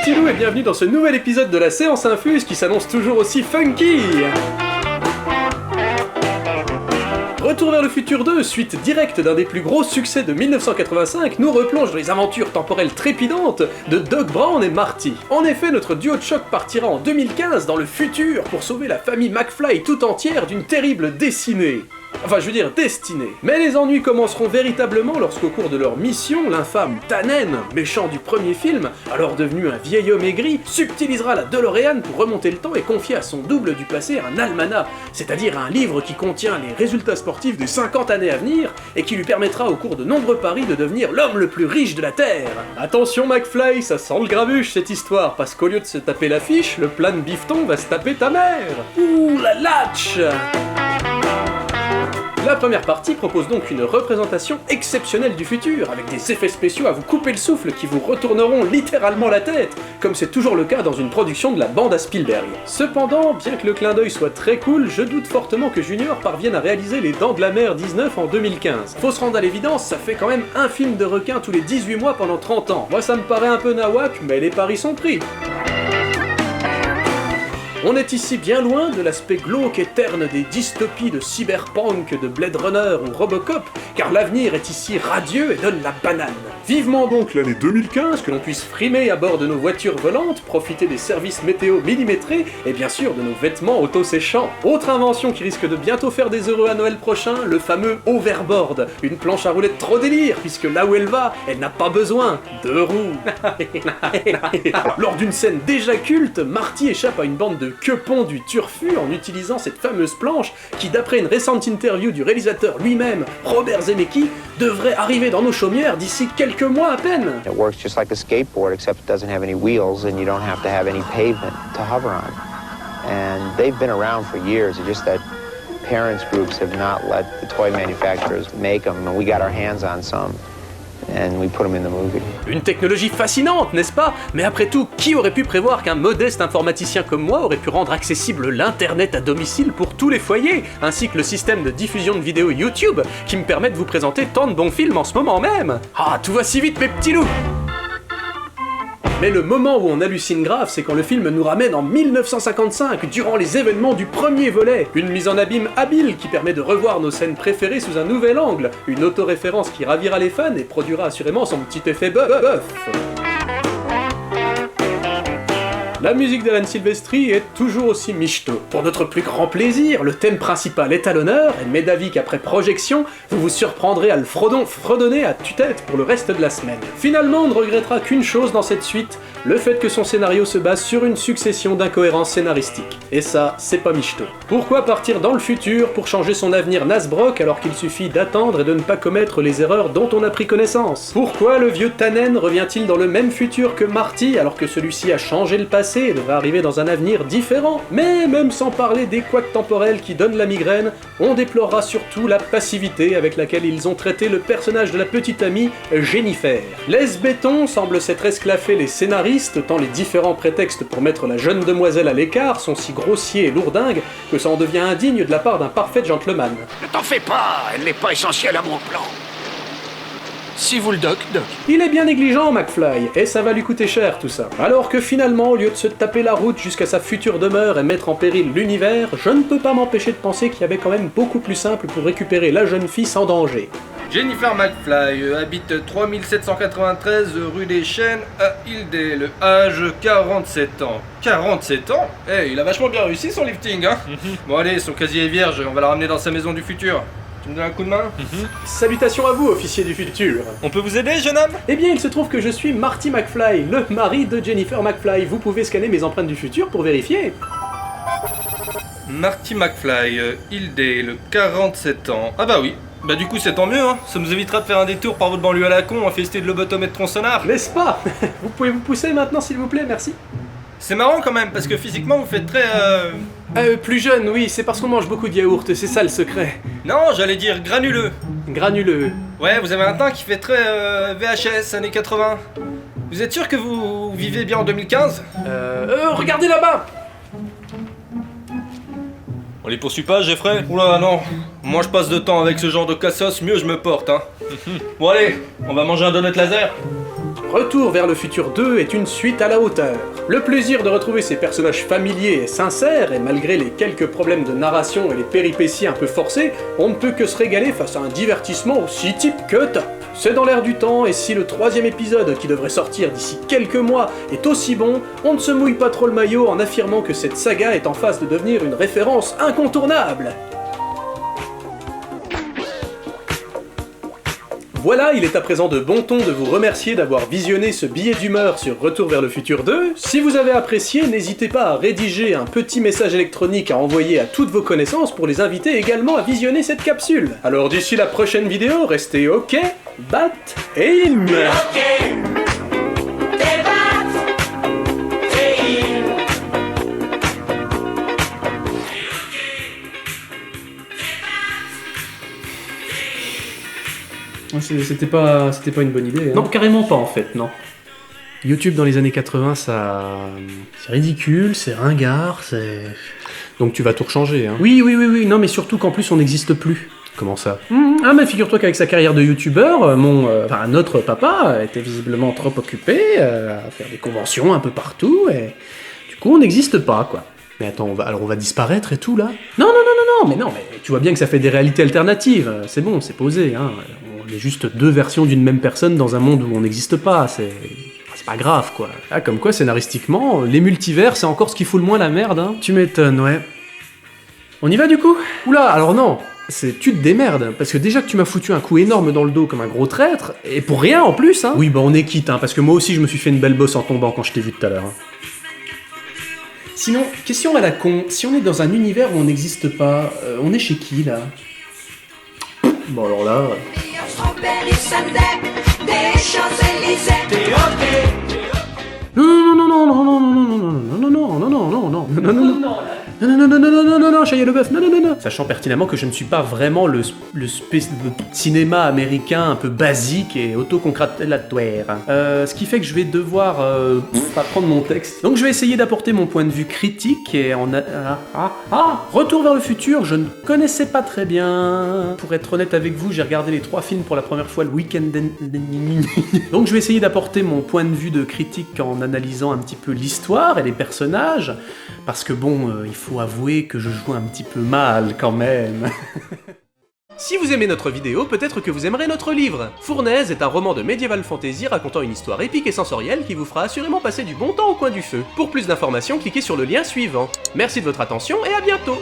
petits loups et bienvenue dans ce nouvel épisode de la séance infuse qui s'annonce toujours aussi funky. Retour vers le futur 2, suite directe d'un des plus gros succès de 1985, nous replonge dans les aventures temporelles trépidantes de Doc Brown et Marty. En effet, notre duo de choc partira en 2015 dans le futur pour sauver la famille McFly tout entière d'une terrible destinée. Mais les ennuis commenceront véritablement lorsqu'au cours de leur mission, l'infâme Tannen, méchant du premier film, alors devenu un vieil homme aigri, subtilisera la DeLorean pour remonter le temps et confier à son double du passé un almanach, c'est-à-dire un livre qui contient les résultats sportifs des 50 années à venir et qui lui permettra au cours de nombreux paris de devenir l'homme le plus riche de la Terre. Attention McFly, ça sent le grabuge cette histoire, parce qu'au lieu de se taper l'affiche, le plan de bifton va se taper ta mère. Ouh la latch! La première partie propose donc une représentation exceptionnelle du futur, avec des effets spéciaux à vous couper le souffle qui vous retourneront littéralement la tête, comme c'est toujours le cas dans une production de la bande à Spielberg. Cependant, bien que le clin d'œil soit très cool, je doute fortement que Junior parvienne à réaliser Les Dents de la Mer 19 en 2015. Faut se rendre à l'évidence, ça fait quand même un film de requin tous les 18 mois pendant 30 ans. Moi ça me paraît un peu nawak, mais les paris sont pris. On est ici bien loin de l'aspect glauque et terne des dystopies de cyberpunk, de Blade Runner ou Robocop, car l'avenir est ici radieux et donne la banane. Vivement donc l'année 2015, que l'on puisse frimer à bord de nos voitures volantes, profiter des services météo millimétrés, et bien sûr de nos vêtements auto-séchants. Autre invention qui risque de bientôt faire des heureux à Noël prochain, le fameux overboard, une planche à roulettes trop délire, puisque là où elle va, elle n'a pas besoin de roues. Lors d'une scène déjà culte, Marty échappe à une bande de quepons du turfu en utilisant cette fameuse planche qui, d'après une récente interview du réalisateur lui-même, Robert Zemeckis, devrait arriver dans nos chaumières d'ici quelques mois à peine. It works just like a skateboard except it doesn't have any wheels and you don't have to have any pavement to hover on. And they've been around for years, it's just that parents groups have not let the toy manufacturers make them and we got our hands on some. And we put them in the movie. Une technologie fascinante, n'est-ce pas? Mais après tout, qui aurait pu prévoir qu'un modeste informaticien comme moi aurait pu rendre accessible l'internet à domicile pour tous les foyers, ainsi que le système de diffusion de vidéos YouTube, qui me permet de vous présenter tant de bons films en ce moment même? Ah, tout va si vite mes petits loups! Mais le moment où on hallucine grave, c'est quand le film nous ramène en 1955, durant les événements du premier volet. Une mise en abîme habile qui permet de revoir nos scènes préférées sous un nouvel angle, une autoréférence qui ravira les fans et produira assurément son petit effet bœuf. La musique d'Alan Silvestri est toujours aussi michto. Pour notre plus grand plaisir, le thème principal est à l'honneur, et m'est d'avis qu'après projection, vous vous surprendrez à le fredonner à tue-tête pour le reste de la semaine. Finalement, on ne regrettera qu'une chose dans cette suite, le fait que son scénario se base sur une succession d'incohérences scénaristiques. Et ça, c'est pas michto. Pourquoi partir dans le futur pour changer son avenir Nasbrock alors qu'il suffit d'attendre et de ne pas commettre les erreurs dont on a pris connaissance? Pourquoi le vieux Tannen revient-il dans le même futur que Marty alors que celui-ci a changé le passé et devrait arriver dans un avenir différent? Mais même sans parler des couacs temporels qui donnent la migraine, on déplorera surtout la passivité avec laquelle ils ont traité le personnage de la petite amie Jennifer. Les béton semble s'être esclaffé les scénaristes tant les différents prétextes pour mettre la jeune demoiselle à l'écart sont si grossiers et lourdingues que ça en devient indigne de la part d'un parfait gentleman. Ne t'en fais pas, elle n'est pas essentielle à mon plan. Si vous le doc. Il est bien négligent, McFly, et ça va lui coûter cher tout ça. Alors que finalement, au lieu de se taper la route jusqu'à sa future demeure et mettre en péril l'univers, je ne peux pas m'empêcher de penser qu'il y avait quand même beaucoup plus simple pour récupérer la jeune fille sans danger. Jennifer McFly habite 3793 rue des Chênes à Hildale, âge 47 ans. 47 ans? Il a vachement bien réussi son lifting, hein. Bon allez, son casier est vierge, on va la ramener dans sa maison du futur. Tu me donnes un coup de main? Salutations à vous, officier du futur. On peut vous aider, jeune homme? Eh bien, il se trouve que je suis Marty McFly, le mari de Jennifer McFly. Vous pouvez scanner mes empreintes du futur pour vérifier. Marty McFly, Hildale, 47 ans. Ah bah oui. Bah du coup c'est tant mieux, hein. Ça nous évitera de faire un détour par votre banlieue à la con, infesté de lobotomètres tronçonnards. N'est-ce pas? Vous pouvez vous pousser maintenant s'il vous plaît, merci. C'est marrant quand même, parce que physiquement vous faites très Plus jeune, oui, c'est parce qu'on mange beaucoup de yaourt, c'est ça le secret. Non, j'allais dire granuleux. Granuleux. Ouais, vous avez un teint qui fait très VHS, années 80. Vous êtes sûr que vous vivez bien en 2015? Regardez là-bas! On les poursuit pas, Jeffrey? Oula, non. Moins je passe de temps avec ce genre de cassos, mieux je me porte, hein. Bon allez, on va manger un donut laser. Retour vers le futur 2 est une suite à la hauteur. Le plaisir de retrouver ces personnages familiers et sincères, et malgré les quelques problèmes de narration et les péripéties un peu forcées, on ne peut que se régaler face à un divertissement aussi type que top. C'est dans l'air du temps, et si le 3e épisode, qui devrait sortir d'ici quelques mois, est aussi bon, on ne se mouille pas trop le maillot en affirmant que cette saga est en phase de devenir une référence incontournable. Voilà, il est à présent de bon ton de vous remercier d'avoir visionné ce billet d'humeur sur Retour vers le futur 2. Si vous avez apprécié, n'hésitez pas à rédiger un petit message électronique à envoyer à toutes vos connaissances pour les inviter également à visionner cette capsule. Alors d'ici la prochaine vidéo, restez OK, bat, aim. C'était pas une bonne idée. Hein. Non, carrément pas en fait, non. YouTube dans les années 80, ça... c'est ridicule, c'est ringard, c'est... Donc tu vas tout rechanger, hein. Oui, non mais surtout qu'en plus on n'existe plus. Comment ça? Ah mais figure-toi qu'avec sa carrière de youtubeur, notre papa était visiblement trop occupé à faire des conventions un peu partout, et du coup on n'existe pas, quoi. Mais attends, on va disparaître et tout, là? Non, mais tu vois bien que ça fait des réalités alternatives, c'est bon, c'est posé, hein. On est juste deux versions d'une même personne dans un monde où on n'existe pas, c'est pas grave, quoi. Ah, comme quoi, scénaristiquement, les multivers, c'est encore ce qui fout le moins la merde, hein. Tu m'étonnes, ouais. On y va, du coup? Oula, alors non, tu te démerdes, parce que déjà que tu m'as foutu un coup énorme dans le dos comme un gros traître, et pour rien en plus, hein. Oui, bah on est quitte, hein, parce que moi aussi je me suis fait une belle bosse en tombant quand je t'ai vu tout à l'heure. Hein. Sinon, question à la con, si on est dans un univers où on n'existe pas, on est chez qui, là? Bon, alors là... Non, Shia LaBeouf, non. Sachant pertinemment que je ne suis pas vraiment le cinéma américain un peu basique et autocongratulatoire. Ce qui fait que je vais devoir apprendre mon texte. Donc je vais essayer d'apporter mon point de vue critique et Retour vers le futur, je ne connaissais pas très bien. Pour être honnête avec vous, j'ai regardé les 3 films pour la première fois le week-end. Donc je vais essayer d'apporter mon point de vue de critique en analysant un petit peu l'histoire et les personnages. Parce que bon, il faut avouer que je joue un petit peu mal quand même. Si vous aimez notre vidéo, peut-être que vous aimerez notre livre. Fournaise est un roman de médiéval fantasy racontant une histoire épique et sensorielle qui vous fera assurément passer du bon temps au coin du feu. Pour plus d'informations, cliquez sur le lien suivant. Merci de votre attention et à bientôt.